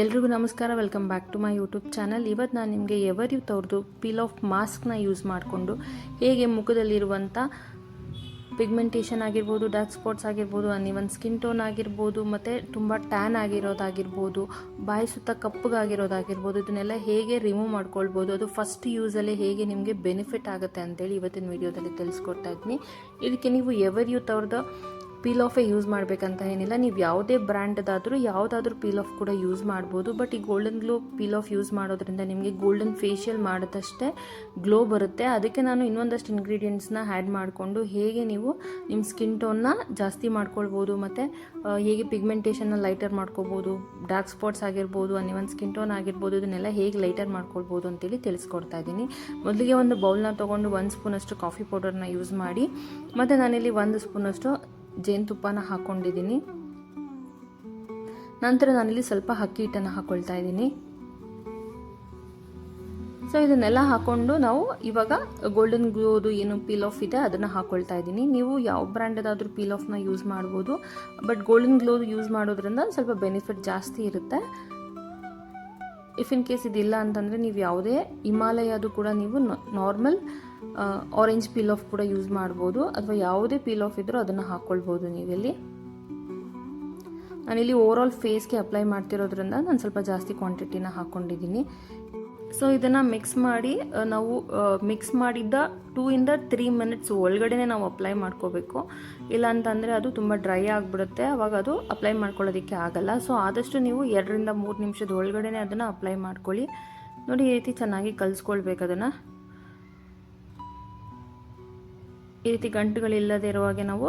ಎಲ್ರಿಗೂ ನಮಸ್ಕಾರ, welcome back to my YouTube channel. ಇವತ್ತು ನಾನು ನಿಮಗೆ ಎವರ್ ಯೂತ್ ಅವ್ರದ್ದು ಪೀಲ್ ಆಫ್ ಮಾಸ್ಕ್ನ ಯೂಸ್ ಮಾಡಿಕೊಂಡು ಹೇಗೆ ಮುಖದಲ್ಲಿರುವಂಥ ಪಿಗ್ಮೆಂಟೇಷನ್ ಆಗಿರ್ಬೋದು, ಡಾರ್ಕ್ ಸ್ಪಾಟ್ಸ್ ಆಗಿರ್ಬೋದು, ಅನ್ಇವನ್ ಸ್ಕಿನ್ ಟೋನ್ ಆಗಿರ್ಬೋದು, ಮತ್ತು ತುಂಬ ಟ್ಯಾನ್ ಆಗಿರೋದಾಗಿರ್ಬೋದು, ಬಾಯಿ ಸುತ್ತ ಕಪ್ಪಗಾಗಿರೋದಾಗಿರ್ಬೋದು, ಇದನ್ನೆಲ್ಲ ಹೇಗೆ ರಿಮೂವ್ ಮಾಡ್ಕೊಳ್ಬೋದು, ಅದು ಫಸ್ಟ್ ಯೂಸಲ್ಲೇ ಹೇಗೆ ನಿಮಗೆ ಬೆನಿಫಿಟ್ ಆಗುತ್ತೆ ಅಂತೇಳಿ ಇವತ್ತಿನ ವಿಡಿಯೋದಲ್ಲಿ ತಿಳಿಸ್ಕೊಡ್ತಾ ಇದ್ದೀನಿ. ಇದಕ್ಕೆ ನೀವು ಎವರ್ ಯೂತ್ ಅವ್ರದ್ದು ಪೀಲ್ ಆಫೇ ಯೂಸ್ ಮಾಡಬೇಕಂತ ಏನಿಲ್ಲ. ನೀವು ಯಾವುದೇ ಬ್ರ್ಯಾಂಡ್ದಾದರೂ ಯಾವುದಾದ್ರೂ ಪೀಲ್ ಆಫ್ ಕೂಡ ಯೂಸ್ ಮಾಡ್ಬೋದು. ಬಟ್ ಈ golden glow peel of use ಮಾಡೋದ್ರಿಂದ ನಿಮಗೆ ಗೋಲ್ಡನ್ ಫೇಶಿಯಲ್ ಮಾಡಿದಷ್ಟೇ ಗ್ಲೋ ಬರುತ್ತೆ. ಅದಕ್ಕೆ ನಾನು ಇನ್ನೊಂದಷ್ಟು ಇಂಗ್ರೀಡಿಯೆಂಟ್ಸ್ನ ಆ್ಯಡ್ ಮಾಡಿಕೊಂಡು ಹೇಗೆ ನೀವು ನಿಮ್ಮ ಸ್ಕಿನ್ ಟೋನ್ನ ಜಾಸ್ತಿ ಮಾಡ್ಕೊಳ್ಬೋದು, ಮತ್ತು ಹೇಗೆ ಪಿಗ್ಮೆಂಟೇಷನ್ನ ಲೈಟರ್ ಮಾಡ್ಕೋಬೋದು, ಡಾರ್ಕ್ ಸ್ಪಾಟ್ಸ್ ಆಗಿರ್ಬೋದು, ಅನ್ಇವನ್ ಸ್ಕಿನ್ ಟೋನ್ ಆಗಿರ್ಬೋದು, ಇದನ್ನೆಲ್ಲ ಹೇಗೆ ಲೈಟರ್ ಮಾಡ್ಕೊಳ್ಬೋದು ಅಂತೇಳಿ ತಿಳಿಸ್ಕೊಡ್ತಾ ಇದ್ದೀನಿ. ಮೊದಲಿಗೆ ಒಂದು ಬೌಲ್ನ ತೊಗೊಂಡು 1 ಸ್ಪೂನಷ್ಟು ಕಾಫಿ ಪೌಡರ್ನ ಯೂಸ್ ಮಾಡಿ, ಮತ್ತು ನಾನಿಲ್ಲಿ 1 ಸ್ಪೂನಷ್ಟು ಜೇನುತುಪ್ಪನ ಹಾಕ್ಕೊಂಡಿದ್ದೀನಿ. ನಂತರ ನಾನಿಲ್ಲಿ ಸ್ವಲ್ಪ ಅಕ್ಕಿ ಹಿಟ್ಟನ್ನು ಹಾಕ್ಕೊಳ್ತಾ ಇದ್ದೀನಿ. ಸೊ ಇದನ್ನೆಲ್ಲ ಹಾಕ್ಕೊಂಡು ನಾವು ಇವಾಗ ಗೋಲ್ಡನ್ ಗ್ಲೋದು ಏನು ಪೀಲ್ ಆಫ್ ಇದೆ ಅದನ್ನು ಹಾಕ್ಕೊಳ್ತಾ ಇದ್ದೀನಿ. ನೀವು ಯಾವ ಬ್ರ್ಯಾಂಡದಾದರೂ ಪೀಲ್ ಆಫ್ನ ಯೂಸ್ ಮಾಡ್ಬೋದು, ಬಟ್ ಗೋಲ್ಡನ್ ಗ್ಲೋದು ಯೂಸ್ ಮಾಡೋದ್ರಿಂದ ಸ್ವಲ್ಪ ಬೆನಿಫಿಟ್ ಜಾಸ್ತಿ ಇರುತ್ತೆ. ಇಫ್ ಇನ್ ಕೇಸ್ ಇದಿಲ್ಲ ಅಂತಂದರೆ ನೀವು ಯಾವುದೇ ಹಿಮಾಲಯದು ಕೂಡ ನೀವು ನಾರ್ಮಲ್ ಆರೆಂಜ್ ಪೀಲ್ ಆಫ್ ಕೂಡ ಯೂಸ್ ಮಾಡ್ಬೋದು, ಅಥವಾ ಯಾವುದೇ ಪೀಲ್ ಆಫ್ ಇದ್ರೂ ಅದನ್ನು ಹಾಕ್ಕೊಳ್ಬೋದು ನೀವಿಲ್ಲಿ. ನಾನಿಲ್ಲಿ ಓವರಾಲ್ ಫೇಸ್ಗೆ ಅಪ್ಲೈ ಮಾಡ್ತಿರೋದ್ರಿಂದ ನಾನು ಸ್ವಲ್ಪ ಜಾಸ್ತಿ ಕ್ವಾಂಟಿಟಿನ ಹಾಕ್ಕೊಂಡಿದ್ದೀನಿ. ಸೊ ಇದನ್ನು ಮಿಕ್ಸ್ ಮಾಡಿ ನಾವು ಮಿಕ್ಸ್ ಮಾಡಿದ್ದ 2 ಇಂದ 3 ಮಿನಿಟ್ಸ್ ಒಳಗಡೆ ನಾವು ಅಪ್ಲೈ ಮಾಡ್ಕೋಬೇಕು. ಇಲ್ಲ ಅಂತಂದರೆ ಅದು ತುಂಬ ಡ್ರೈ ಆಗಿಬಿಡುತ್ತೆ, ಅವಾಗ ಅದು ಅಪ್ಲೈ ಮಾಡ್ಕೊಳ್ಳೋದಕ್ಕೆ ಆಗಲ್ಲ. ಸೊ ಆದಷ್ಟು ನೀವು 2 ರಿಂದ 3 ನಿಮಿಷದ ಒಳಗಡೆ ಅದನ್ನು ಅಪ್ಲೈ ಮಾಡ್ಕೊಳ್ಳಿ. ನೋಡಿ, ಈ ರೀತಿ ಚೆನ್ನಾಗಿ ಕಲಿಸ್ಕೊಳ್ಬೇಕು. ಅದನ್ನು ಈ ರೀತಿ ಗಂಟುಗಳಿಲ್ಲದೆ ಇರೋ ಹಾಗೆ ನಾವು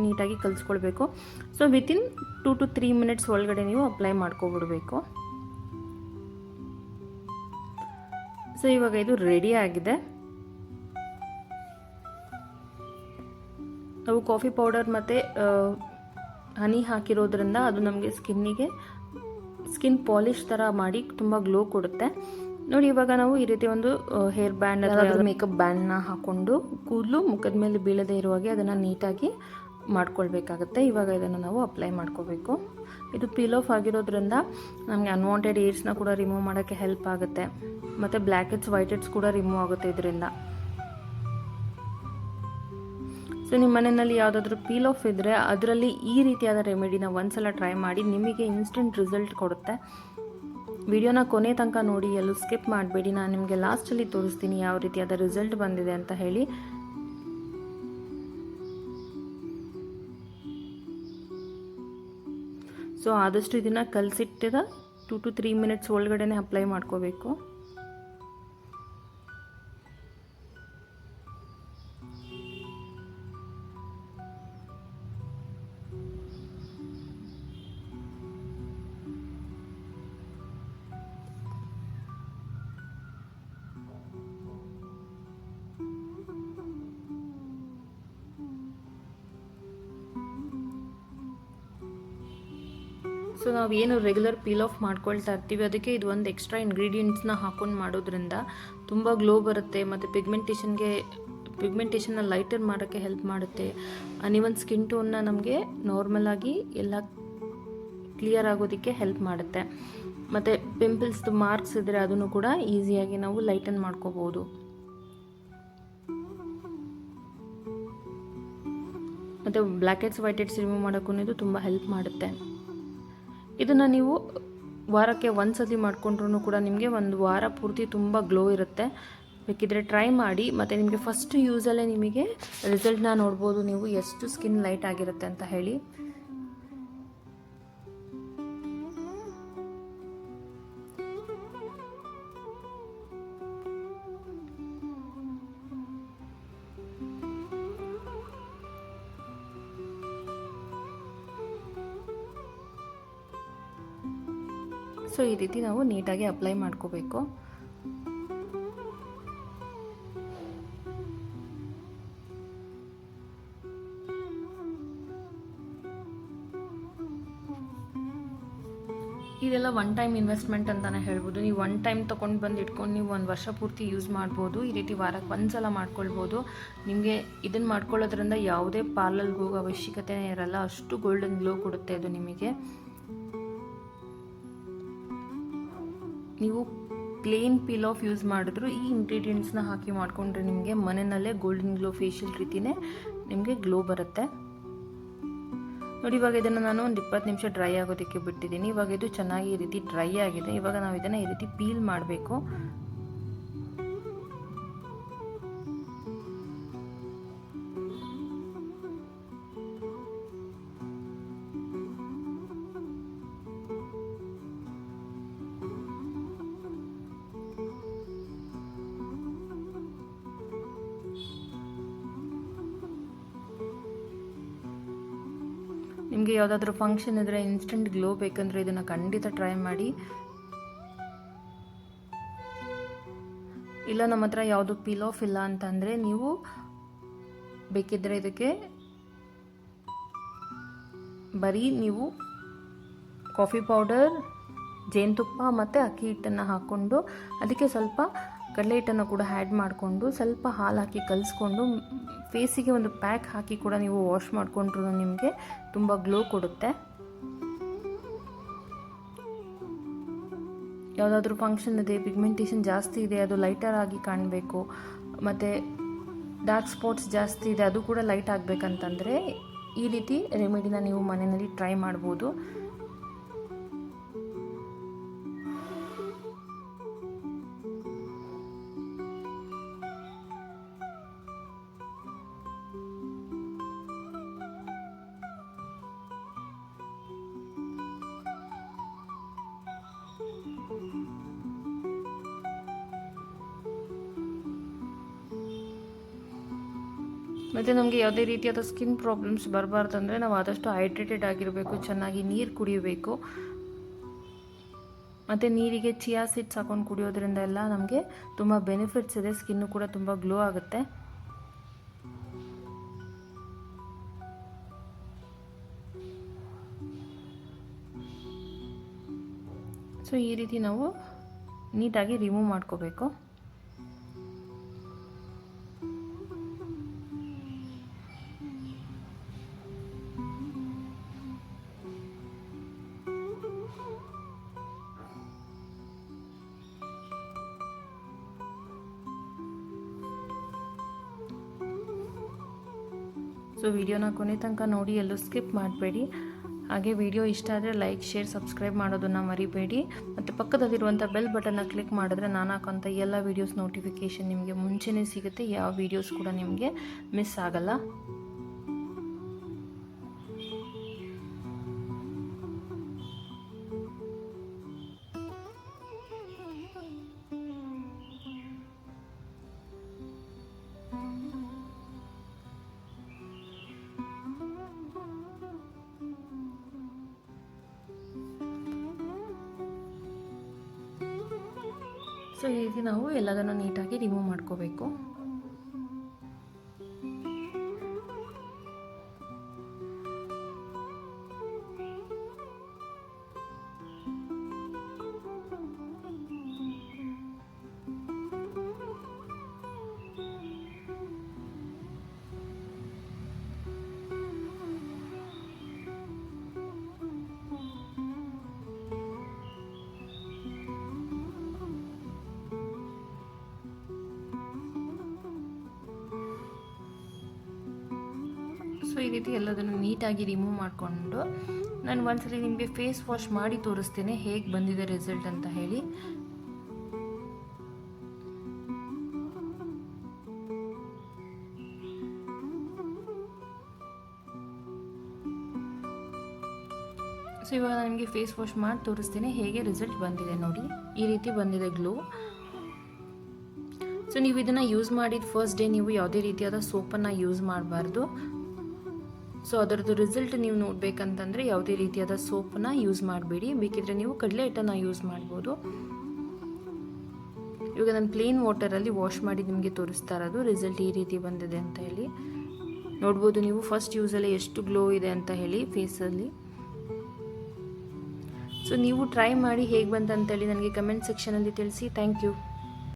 ನೀಟಾಗಿ ಕಲಿಸ್ಕೊಳ್ಬೇಕು. ಸೊ ವಿತಿನ್ 2 to 3 ಮಿನಿಟ್ಸ್ ಒಳಗಡೆ ನೀವು ಅಪ್ಲೈ ಮಾಡ್ಕೊಬಿಡ್ಬೇಕು. ಸೊ ಇವಾಗ ಇದು ರೆಡಿ ಆಗಿದೆ. ನಾವು ಕಾಫಿ ಪೌಡರ್ ಮತ್ತು ಹನಿ ಹಾಕಿರೋದ್ರಿಂದ ಅದು ನಮಗೆ ಸ್ಕಿನ್ ಪಾಲಿಶ್ ಥರ ಮಾಡಿ ತುಂಬ ಗ್ಲೋ ಕೊಡುತ್ತೆ. ನೋಡಿ, ಇವಾಗ ನಾವು ಈ ರೀತಿ ಒಂದು ಹೇರ್ ಬ್ಯಾಂಡ್ ಅಥವಾ ಮೇಕಪ್ ಬ್ಯಾಂಡ್ನ ಹಾಕ್ಕೊಂಡು ಕೂದಲು ಮುಖದ ಮೇಲೆ ಬೀಳದೇ ಇರೋ ಹಾಗೆ ಅದನ್ನು ನೀಟಾಗಿ ಮಾಡ್ಕೊಳ್ಬೇಕಾಗತ್ತೆ. ಇವಾಗ ಇದನ್ನು ನಾವು ಅಪ್ಲೈ ಮಾಡ್ಕೋಬೇಕು. ಇದು ಪೀಲ್ ಆಫ್ ಆಗಿರೋದ್ರಿಂದ ನಮಗೆ ಅನ್ವಾಂಟೆಡ್ ಏರ್ಸ್ನ ಕೂಡ ರಿಮೂವ್ ಮಾಡೋಕ್ಕೆ ಹೆಲ್ಪ್ ಆಗುತ್ತೆ, ಮತ್ತು ಬ್ಲ್ಯಾಕ್ ಹೆಡ್ಸ್ ವೈಟ್ ಹೆಡ್ಸ್ ಕೂಡ ರಿಮೂವ್ ಆಗುತ್ತೆ ಇದರಿಂದ. ಸೊ ನಿಮ್ಮ ಮನೆಯಲ್ಲಿ ಯಾವುದಾದ್ರೂ ಪೀಲ್ ಆಫ್ ಇದ್ದರೆ ಅದರಲ್ಲಿ ಈ ರೀತಿಯಾದ ರೆಮಿಡಿನ ಒಂದ್ಸಲ ಟ್ರೈ ಮಾಡಿ, ನಿಮಗೆ ಇನ್ಸ್ಟೆಂಟ್ ರಿಸಲ್ಟ್ ಕೊಡುತ್ತೆ. ವಿಡಿಯೋನ ಕೊನೆ ತನಕ ನೋಡಿ, ಎಲ್ಲೂ ಸ್ಕಿಪ್ ಮಾಡಬೇಡಿ. ನಾನು ನಿಮಗೆ ಲಾಸ್ಟಲ್ಲಿ ತೋರಿಸ್ತೀನಿ ಯಾವ ರೀತಿಯಾದ ರಿಸಲ್ಟ್ ಬಂದಿದೆ ಅಂತ ಹೇಳಿ. ಸೊ ಆದಷ್ಟು ಇದನ್ನು ಕಲಸಿಟ್ಟಿದ 2 to 3 ಮಿನಿಟ್ಸ್ ಒಳಗಡೆ ಅಪ್ಲೈ ಮಾಡ್ಕೋಬೇಕು. ಸೊ ನಾವು ಏನು ರೆಗ್ಯುಲರ್ ಪೀಲ್ ಆಫ್ ಮಾಡ್ಕೊಳ್ತಾ ಇರ್ತೀವಿ, ಅದಕ್ಕೆ ಇದು ಒಂದು ಎಕ್ಸ್ಟ್ರಾ ಇಂಗ್ರೀಡಿಯೆಂಟ್ಸ್ನ ಹಾಕೊಂಡು ಮಾಡೋದ್ರಿಂದ ತುಂಬ ಗ್ಲೋ ಬರುತ್ತೆ, ಮತ್ತು ಪಿಗ್ಮೆಂಟೇಷನ್ನ ಲೈಟರ್ ಮಾಡೋಕ್ಕೆ ಹೆಲ್ಪ್ ಮಾಡುತ್ತೆ. ಅನ್ಇವನ್ ಸ್ಕಿನ್ ಟೋನ್ನ ನಮಗೆ ನಾರ್ಮಲಾಗಿ ಎಲ್ಲ ಕ್ಲಿಯರ್ ಆಗೋದಕ್ಕೆ ಹೆಲ್ಪ್ ಮಾಡುತ್ತೆ. ಮತ್ತು ಪಿಂಪಲ್ಸ್ದು ಮಾರ್ಕ್ಸ್ ಇದ್ದರೆ ಅದನ್ನು ಕೂಡ ಈಸಿಯಾಗಿ ನಾವು ಲೈಟನ್ ಮಾಡ್ಕೋಬೋದು. ಮತ್ತು black heads white heads remove ಮಾಡೋಕ್ಕೂ ಇದು ತುಂಬ ಹೆಲ್ಪ್ ಮಾಡುತ್ತೆ. ಇದನ್ನು ನೀವು ವಾರಕ್ಕೆ 1 ಸತಿ ಮಾಡಿಕೊಂಡ್ರೂ ಕೂಡ ನಿಮಗೆ 1 ವಾರ ಪೂರ್ತಿ ತುಂಬ ಗ್ಲೋ ಇರುತ್ತೆ. ಬೇಕಿದ್ರೆ ಟ್ರೈ ಮಾಡಿ, ಮತ್ತು ನಿಮಗೆ ಫಸ್ಟ್ ಯೂಸಲ್ಲೇ ನಿಮಗೆ ರಿಸಲ್ಟ್ನ ನೋಡ್ಬೋದು ನೀವು ಎಷ್ಟು ಸ್ಕಿನ್ ಲೈಟ್ ಆಗಿರುತ್ತೆ ಅಂತ ಹೇಳಿ. ಸೊ ಈ ರೀತಿ ನಾವು ನೀಟಾಗಿ ಅಪ್ಲೈ ಮಾಡ್ಕೋಬೇಕು. ಇದೆಲ್ಲ ಒನ್ ಟೈಮ್ ಇನ್ವೆಸ್ಟ್ಮೆಂಟ್ ಅಂತಲೇ ಹೇಳ್ಬೋದು. ನೀವು 1 ಟೈಮ್ ತೊಗೊಂಡು ಬಂದು ಇಟ್ಕೊಂಡು ನೀವು 1 ವರ್ಷ ಪೂರ್ತಿ ಯೂಸ್ ಮಾಡ್ಬೋದು. ಈ ರೀತಿ ವಾರಕ್ಕೆ 1 ಸಲ ಮಾಡ್ಕೊಳ್ಬೋದು. ನಿಮಗೆ ಇದನ್ನು ಮಾಡ್ಕೊಳ್ಳೋದ್ರಿಂದ ಯಾವುದೇ ಪಾರ್ಲರ್ಗೆ ಹೋಗೋ ಅವಶ್ಯಕತೆ ಇರಲ್ಲ, ಅಷ್ಟು ಗೋಲ್ಡನ್ ಗ್ಲೋ ಕೊಡುತ್ತೆ ಇದು ನಿಮಗೆ. ನೀವು ಪ್ಲೇನ್ ಪೀಲ್ ಆಫ್ ಯೂಸ್ ಮಾಡಿದ್ರು ಈ ಇಂಗ್ರೀಡಿಯೆಂಟ್ಸ್ನ ಹಾಕಿ ಮಾಡಿಕೊಂಡ್ರೆ ನಿಮಗೆ ಮನೆಯಲ್ಲೇ ಗೋಲ್ಡನ್ ಗ್ಲೋ ಫೇಶಿಯಲ್ ರೀತಿಯೇ ನಿಮಗೆ ಗ್ಲೋ ಬರುತ್ತೆ ನೋಡಿ. ಇವಾಗ ಇದನ್ನು ನಾನು ಒಂದು 20 ನಿಮಿಷ ಡ್ರೈ ಆಗೋದಕ್ಕೆ ಬಿಟ್ಟಿದ್ದೀನಿ. ಇವಾಗ ಇದು ಚೆನ್ನಾಗಿ ಈ ರೀತಿ ಡ್ರೈ ಆಗಿದೆ. ಇವಾಗ ನಾವು ಇದನ್ನು ಈ ರೀತಿ ಪೀಲ್ ಮಾಡಬೇಕು. ನಿಮಗೆ ಯಾವುದಾದ್ರೂ ಫಂಕ್ಷನ್ ಇದ್ದರೆ ಇನ್ಸ್ಟೆಂಟ್ ಗ್ಲೋ ಬೇಕಂದರೆ ಇದನ್ನು ಖಂಡಿತ ಟ್ರೈ ಮಾಡಿ. ಇಲ್ಲ ನಮ್ಮ ಹತ್ರ ಯಾವುದು ಪೀಲ್ ಆಫ್ ಇಲ್ಲ ಅಂತಂದರೆ ನೀವು ಬೇಕಿದ್ದರೆ ಇದಕ್ಕೆ ಬರೀ ನೀವು ಕಾಫಿ ಪೌಡರ್, ಜೇನುತುಪ್ಪ ಮತ್ತು ಅಕ್ಕಿ ಹಿಟ್ಟನ್ನು ಹಾಕ್ಕೊಂಡು ಅದಕ್ಕೆ ಸ್ವಲ್ಪ ಕಡಲೆ ಹಿಟ್ಟನ್ನು ಕೂಡ ಆ್ಯಡ್ ಮಾಡಿಕೊಂಡು ಸ್ವಲ್ಪ ಹಾಲು ಹಾಕಿ ಕಲಿಸ್ಕೊಂಡು ಫೇಸಿಗೆ ಒಂದು ಪ್ಯಾಕ್ ಹಾಕಿ ಕೂಡ ನೀವು ವಾಶ್ ಮಾಡಿಕೊಂಡ್ರೂ ನಿಮಗೆ ತುಂಬ ಗ್ಲೋ ಕೊಡುತ್ತೆ. ಯಾವುದಾದ್ರೂ ಫಂಕ್ಷನ್ ಇದೆ, ಪಿಗ್ಮೆಂಟೇಷನ್ ಜಾಸ್ತಿ ಇದೆ, ಅದು ಲೈಟರ್ ಆಗಿ ಕಾಣಬೇಕು, ಮತ್ತು ಡಾರ್ಕ್ ಸ್ಪಾಟ್ಸ್ ಜಾಸ್ತಿ ಇದೆ, ಅದು ಕೂಡ ಲೈಟ್ ಆಗಬೇಕಂತಂದರೆ ಈ ರೀತಿ ರೆಮಿಡಿನ ನೀವು ಮನೆಯಲ್ಲಿ ಟ್ರೈ ಮಾಡ್ಬೋದು. ಮತ್ತು ನಮಗೆ ಯಾವುದೇ ರೀತಿಯಾದ ಸ್ಕಿನ್ ಪ್ರಾಬ್ಲಮ್ಸ್ ಬರಬಾರ್ದಂದರೆ ನಾವು ಆದಷ್ಟು ಹೈಡ್ರೇಟೆಡ್ ಆಗಿರಬೇಕು, ಚೆನ್ನಾಗಿ ನೀರು ಕುಡಿಯಬೇಕು. ಮತ್ತು ನೀರಿಗೆ ಚಿಯಾ ಸೀಡ್ಸ್ ಹಾಕೊಂಡು ಕುಡಿಯೋದ್ರಿಂದ ಎಲ್ಲ ನಮಗೆ ತುಂಬ ಬೆನಿಫಿಟ್ಸ್ ಇದೆ. ಸ್ಕಿನ್ನು ಕೂಡ ತುಂಬ ಗ್ಲೋ ಆಗುತ್ತೆ. ಸೊ ಈ ರೀತಿ ನಾವು ನೀಟಾಗಿ ರಿಮೂವ್ ಮಾಡ್ಕೋಬೇಕು. ಸೊ ವಿಡಿಯೋನ ಕೊನೆ ತನಕ ನೋಡಿ, ಎಲ್ಲೂ ಸ್ಕಿಪ್ ಮಾಡಬೇಡಿ. ಹಾಗೆ ವಿಡಿಯೋ ಇಷ್ಟ ಆದರೆ ಲೈಕ್, ಶೇರ್, ಸಬ್ಸ್ಕ್ರೈಬ್ ಮಾಡೋದನ್ನು ಮರಿಬೇಡಿ. ಮತ್ತು ಪಕ್ಕದಲ್ಲಿರುವಂಥ ಬೆಲ್ ಬಟನ್ನ ಕ್ಲಿಕ್ ಮಾಡಿದ್ರೆ ನಾನು ಹಾಕೋಂಥ ಎಲ್ಲ ವೀಡಿಯೋಸ್ ನೋಟಿಫಿಕೇಷನ್ ನಿಮಗೆ ಮುಂಚೆನೇ ಸಿಗುತ್ತೆ. ಯಾವ ವೀಡಿಯೋಸ್ ಕೂಡ ನಿಮಗೆ ಮಿಸ್ ಆಗಲ್ಲ. ಸೊ ಈ ರೀತಿ ನಾವು ಎಲ್ಲದನ್ನು ನೀಟಾಗಿ ರಿಮೂವ್ ಮಾಡ್ಕೋಬೇಕು. ಸೊ ಈ ರೀತಿ ಎಲ್ಲದನ್ನು ನೀಟಾಗಿ ರಿಮೂವ್ ಮಾಡಿಕೊಂಡು ನಾನು ಒಂದ್ಸಲಿ ನಿಮಗೆ ಫೇಸ್ ವಾಶ್ ಮಾಡಿ ತೋರಿಸ್ತೇನೆ ಹೇಗೆ ಬಂದಿದೆ ರಿಸಲ್ಟ್ ಅಂತ ಹೇಳಿ. ಸೊ ಇವಾಗ ನಾನು ನಿಮಗೆ ಫೇಸ್ ವಾಶ್ ಮಾಡಿ ತೋರಿಸ್ತೀನಿ ಹೇಗೆ ರಿಸಲ್ಟ್ ಬಂದಿದೆ ನೋಡಿ. ಈ ರೀತಿ ಬಂದಿದೆ ಗ್ಲೋ. ಸೊ ನೀವು ಇದನ್ನು ಯೂಸ್ ಮಾಡಿದ ಫಸ್ಟ್ ಡೇ ನೀವು ಯಾವುದೇ ರೀತಿಯಾದ ಸೋಪನ್ನು ಯೂಸ್ ಮಾಡಬಾರ್ದು. ಸೊ ಅದರದ್ದು ರಿಸಲ್ಟ್ ನೀವು ನೋಡಬೇಕಂತಂದರೆ ಯಾವುದೇ ರೀತಿಯಾದ ಸೋಪನ್ನ ಯೂಸ್ ಮಾಡಬೇಡಿ. ಬೇಕಿದ್ರೆ ನೀವು ಕಡಲೆ ಹಿಟ್ಟನ್ನು ಯೂಸ್ ಮಾಡ್ಬೋದು. ಇವಾಗ ನಾನು ಪ್ಲೇನ್ ವಾಟರಲ್ಲಿ ವಾಶ್ ಮಾಡಿ ನಿಮಗೆ ತೋರಿಸ್ತಾ ಇರೋದು ರಿಸಲ್ಟ್ ಈ ರೀತಿ ಬಂದಿದೆ ಅಂತ ಹೇಳಿ. ನೋಡ್ಬೋದು ನೀವು ಫಸ್ಟ್ ಯೂಸಲ್ಲಿ ಎಷ್ಟು ಗ್ಲೋ ಇದೆ ಅಂತ ಹೇಳಿ ಫೇಸಲ್ಲಿ. ಸೊ ನೀವು ಟ್ರೈ ಮಾಡಿ ಹೇಗೆ ಬಂತಂತೇಳಿ ನನಗೆ ಕಮೆಂಟ್ ಸೆಕ್ಷನಲ್ಲಿ ತಿಳಿಸಿ. Thank you.